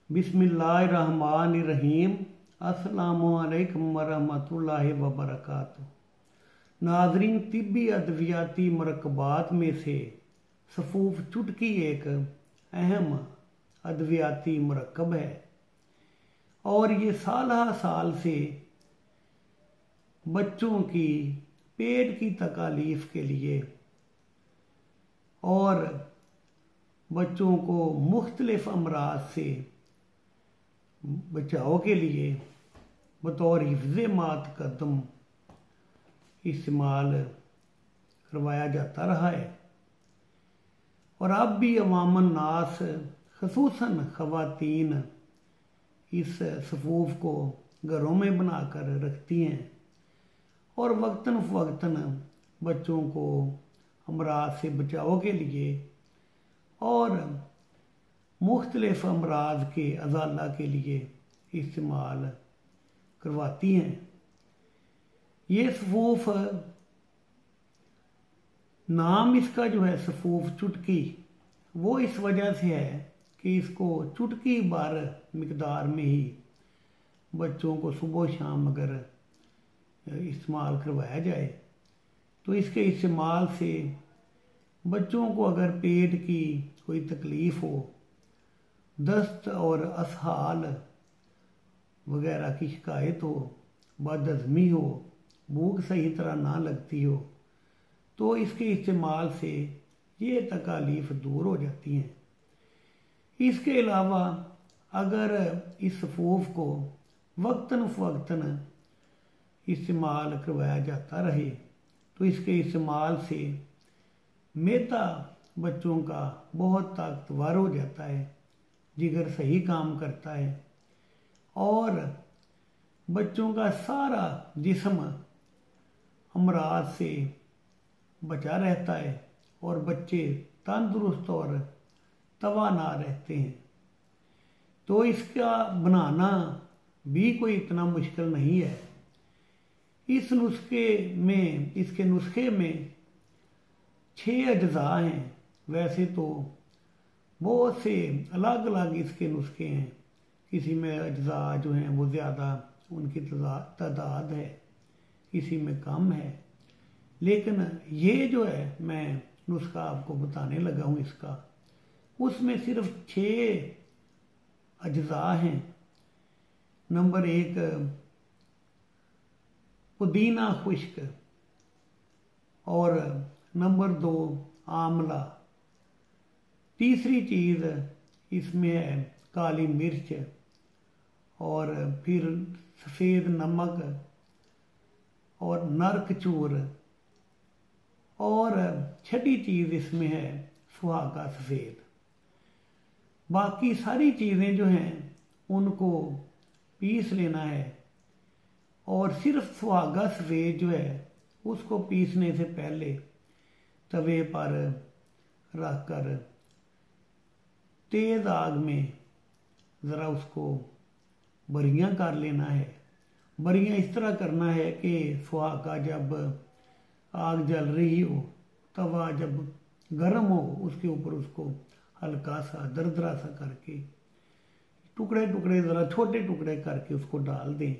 बिस्मिल्लाहिर्रहमानिर्रहीम। अस्सलामुअलैकुम वरहमतुल्लाहि वबरकातुहू। नाज़रीन, तिब्बी अद्वियाती मरकबात में से सफूफ चुटकी एक अहम अद्वियाती मरकब है और ये साल साल से बच्चों की पेट की तकालीफ के लिए और बच्चों को मुख्तलिफ अमराज से बचाव के लिए बतौर हिफ्ज़ मातकद्दम इस्तेमाल करवाया जाता रहा है और अब भी अवामन नास खसूसन ख़वातीन इस सफूफ को घरों में बनाकर रखती हैं और वक्तन फ़वक्तन बच्चों को अमराज से बचाव के लिए और मुख्तलिफ अमराज के अजाला के लिए इस्तेमाल करवाती हैं। ये सफूफ, नाम इसका जो है सफूफ चुटकी, वो इस वजह से है कि इसको चुटकी बार मिकदार में ही बच्चों को सुबह शाम अगर इस्तेमाल करवाया जाए तो इसके इस्तेमाल से बच्चों को अगर पेट की कोई तकलीफ़ हो, दस्त और असहाल वगैरह की शिकायत हो, बदहज़मी हो, भूख सही तरह ना लगती हो, तो इसके इस्तेमाल से ये तकालीफ दूर हो जाती हैं। इसके अलावा अगर इस सफूफ को वक्तन फ़वक्तन इस्तेमाल करवाया जाता रहे तो इसके इस्तेमाल से मैदा बच्चों का बहुत ताकतवर हो जाता है, जिगर सही काम करता है और बच्चों का सारा जिस्म अमराज से बचा रहता है और बच्चे तंदुरुस्त और तवाना रहते हैं। तो इसका बनाना भी कोई इतना मुश्किल नहीं है। इसके नुस्खे में 6 अज्जा हैं। वैसे तो बहुत से अलग अलग इसके नुस्खे हैं, किसी में अज्जा जो हैं वो ज़्यादा उनकी तादाद है, किसी में कम है, लेकिन ये जो है मैं नुस्खा आपको बताने लगा हूँ इसका, उसमें सिर्फ 6 अज्जा हैं। नंबर 1 पुदीना खुश्क और नंबर 2 आमला। तीसरी चीज़ इसमें है काली मिर्च और फिर सफ़ेद नमक और नरक चूर और छठी चीज़ इसमें है सुहागा सफ़ेद। बाकी सारी चीज़ें जो हैं उनको पीस लेना है और सिर्फ सुहागा सफ़ेद जो है उसको पीसने से पहले तवे पर रखकर तेज़ आग में ज़रा उसको बरियां कर लेना है। बरियां इस तरह करना है कि सुहागा जब आग जल रही हो, तवा जब गर्म हो, उसके ऊपर उसको हल्का सा दरदरा सा करके टुकड़े टुकड़े ज़रा छोटे टुकड़े करके उसको डाल दें।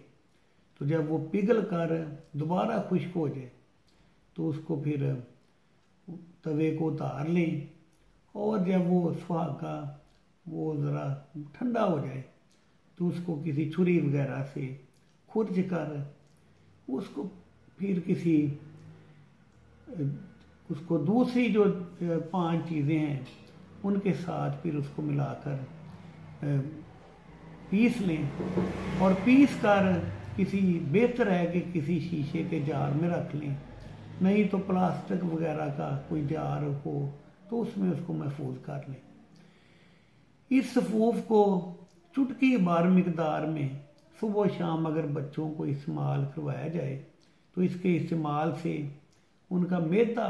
तो जब वो पिघल कर दोबारा खुश्क हो जाए तो उसको फिर तवे को उतार लें और जब वो सुहागा वो ज़रा ठंडा हो जाए तो उसको किसी छुरी वगैरह से खुरच कर उसको फिर उसको दूसरी जो 5 चीज़ें हैं उनके साथ फिर उसको मिलाकर पीस लें और पीस कर किसी बेहतर है कि किसी शीशे के जार में रख लें, नहीं तो प्लास्टिक वगैरह का कोई जार हो तो उसमें उसको महफूज कर लें। इस सफूफ को चुटकी बार मिकदार में सुबह शाम अगर बच्चों को इस्तेमाल करवाया जाए तो इसके इस्तेमाल से उनका मैदा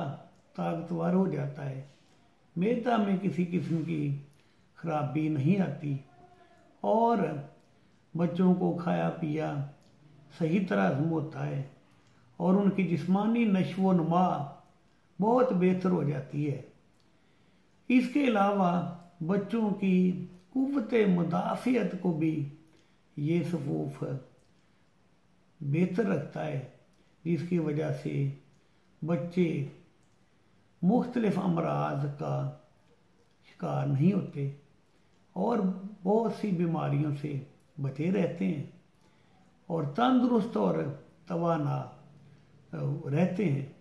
ताकतवर हो जाता है। मैदा में किसी किस्म की खराबी नहीं आती और बच्चों को खाया पिया सही तरह हजम होता है और उनकी जिस्मानी नशो नुमा बहुत बेहतर हो जाती है। इसके अलावा बच्चों की कुव्वत मुदाफ़ियत को भी ये सफूफ बेहतर रखता है, जिसकी वजह से बच्चे मुख्तलिफ अमराज का शिकार नहीं होते और बहुत सी बीमारियों से बचे रहते हैं और तंदुरुस्त और तवाना रहते हैं।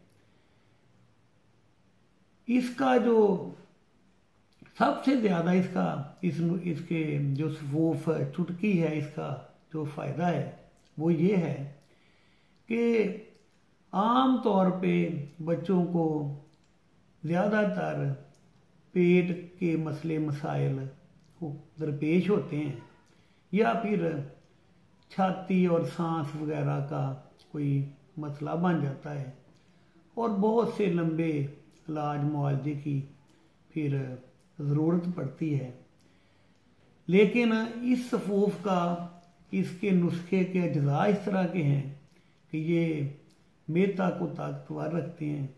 इसका जो सबसे ज़्यादा इसके जो सफूफ चुटकी है, इसका जो फ़ायदा है वो ये है कि आम तौर पे बच्चों को ज़्यादातर पेट के मसले मसाइल दरपेश होते हैं या फिर छाती और सांस वगैरह का कोई मसला बन जाता है और बहुत से लंबे इलाज मुआवजे की फिर ज़रूरत पड़ती है। लेकिन इस सफूफ का इसके नुस्खे के अज्जा इस तरह के हैं कि ये मैदा को ताकतवर रखते हैं,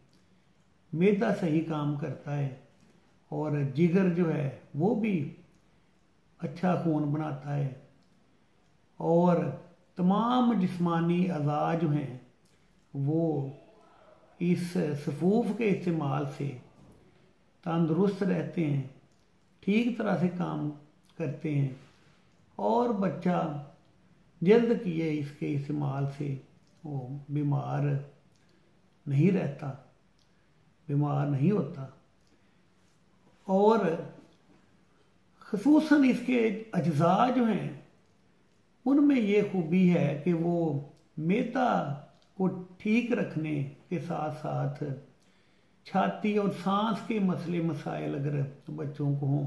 मैदा सही काम करता है और जिगर जो है वो भी अच्छा खून बनाता है और तमाम जिस्मानी अज़ा जो हैं वो इस सफूफ के इस्तेमाल से तंदुरुस्त रहते हैं, ठीक तरह से काम करते हैं और बच्चा जल्द किए इसके इस्तेमाल से वो बीमार नहीं रहता, बीमार नहीं होता। और ख़ुसूसन इसके अज्जा जो हैं उनमें ये खूबी है कि वो मैदा को ठीक रखने के साथ साथ छाती और सांस के मसले मसाइल अगर बच्चों को हों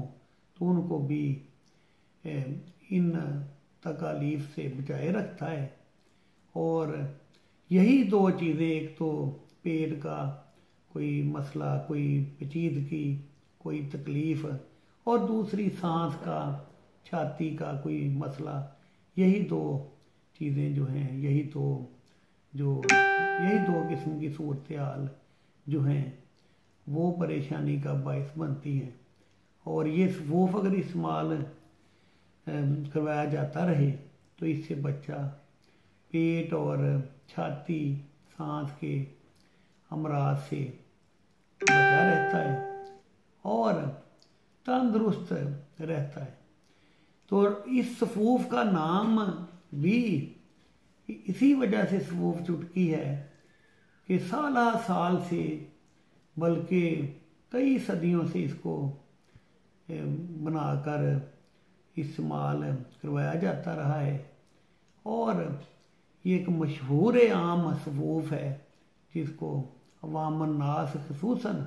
तो उनको भी इन तकालीफ से बचाए रखता है। और यही दो चीज़ें, एक तो पेट का कोई मसला, कोई पेचीदगी, कोई तकलीफ़ और दूसरी सांस का, छाती का कोई मसला, यही दो चीज़ें जो हैं, यही दो किस्म की सूरत हाल जो हैं वो परेशानी का बायस बनती हैं। और ये सफूफ अगर इस्तेमाल करवाया जाता रहे तो इससे बच्चा पेट और छाती, सांस के अमराज से बचा रहता है और तंदुरुस्त रहता है। तो इस सफूफ का नाम भी इसी वजह से सफूफ चुटकी है कि साल से बल्कि कई सदियों से इसको बनाकर इस्तेमाल करवाया जाता रहा है और ये एक मशहूर आम सफूफ है जिसको अवामन नास खसूसन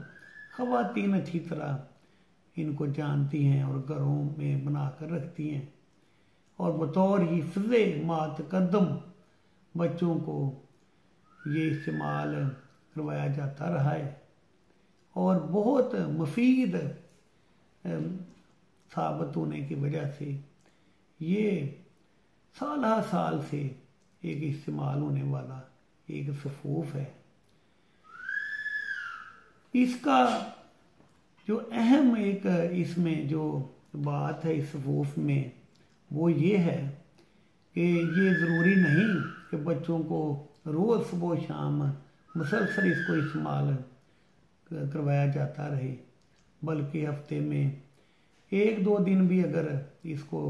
ख़वातीन अच्छी तरह इनको जानती हैं और घरों में बना कर रखती हैं और बतौर हिफ़्ज़े मातक़द्दम बच्चों को ये इस्तेमाल करवाया जाता रहा है और बहुत मुफीद साबित होने की वजह से ये साल से एक इस्तेमाल होने वाला एक सफूफ है। इसका जो अहम एक इसमें जो बात है इस सफूफ में वो ये है कि ये ज़रूरी नहीं कि बच्चों को रोज़ सुबह शाम मुसलसल इसको इस्तेमाल करवाया जाता रहे, बल्कि हफ्ते में 1-2 दिन भी अगर इसको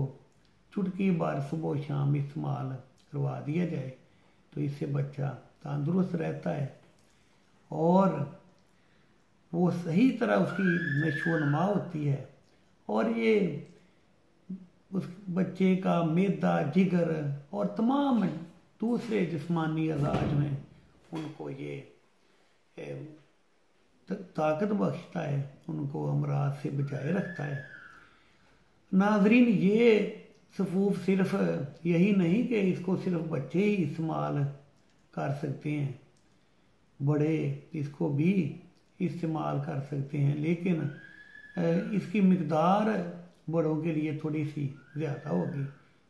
चुटकी बार सुबह शाम इस्तेमाल करवा दिया जाए तो इससे बच्चा तंदुरुस्त रहता है और वो सही तरह उसकी नशोनुमा होती है और ये उस बच्चे का मैदा, जिगर और तमाम दूसरे जिस्मानी अज़ा जो हैं उनको ये ताकत बख्शता है, उनको अमराज से बचाए रखता है। नाज़रीन, ये सफूफ सिर्फ यही नहीं कि इसको सिर्फ बच्चे ही इस्तेमाल कर सकते हैं, बड़े इसको भी इस्तेमाल कर सकते हैं, लेकिन इसकी मिकदार बड़ों के लिए थोड़ी सी ज़्यादा होगी।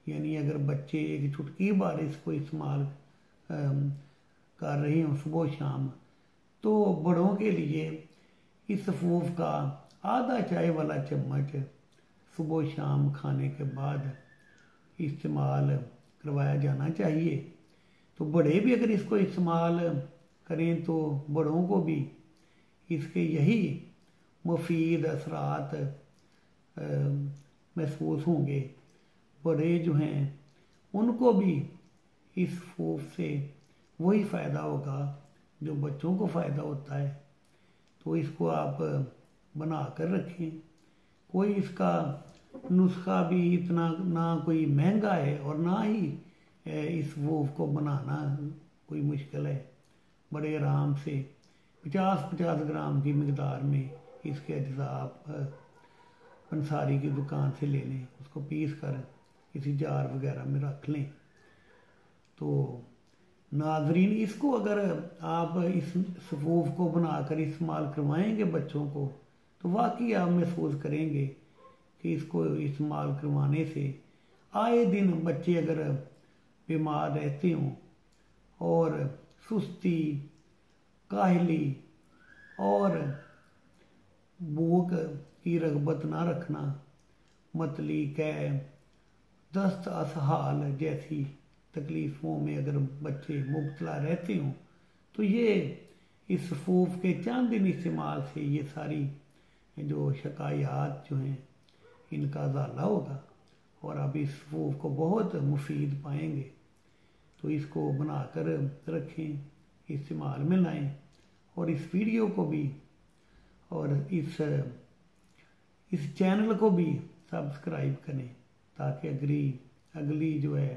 यानी अगर बच्चे एक चुटकी बार इसको इस्तेमाल कर रहे हों सुबह शाम तो बड़ों के लिए इस सफूफ का आधा चाय वाला चम्मच सुबह शाम खाने के बाद इस्तेमाल करवाया जाना चाहिए। तो बड़े भी अगर इसको इस्तेमाल करें तो बड़ों को भी इसके यही मुफीद असरात महसूस होंगे। बड़े जो हैं उनको भी इस फूफ से वही फ़ायदा होगा जो बच्चों को फ़ायदा होता है। तो इसको आप बना कर रखें। कोई इसका नुस्खा भी इतना ना कोई महंगा है और ना ही इस फूफ को बनाना कोई मुश्किल है। बड़े आराम से 50-50 ग्राम की मकदार में इसके अज्जा आप पंसारी की दुकान से ले लें, उसको पीस कर किसी जार वगैरह में रख लें। तो नाजरीन, इसको अगर आप इस सफूफ को बनाकर इस्तेमाल करवाएंगे बच्चों को तो वाकई आप महसूस करेंगे कि इसको इस्तेमाल करवाने से आए दिन बच्चे अगर बीमार रहते हों और सुस्ती, काहली और भूख की रगबत ना रखना, मतली, कै, दस्त, असहाल जैसी तकलीफ़ों में अगर बच्चे मुब्तला रहते हों तो ये इस सफूफ के चंद दिन इस्तेमाल से ये सारी जो शिकायत जो हैं इनका अज़ाला होगा और आप इस सफूफ को बहुत मुफीद पाएंगे। तो इसको बनाकर रखें, इस्तेमाल में लाएं और इस वीडियो को भी और इस चैनल को भी सब्सक्राइब करें ताकि अगली जो है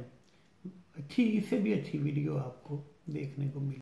अच्छी, इससे भी अच्छी वीडियो आपको देखने को मिले।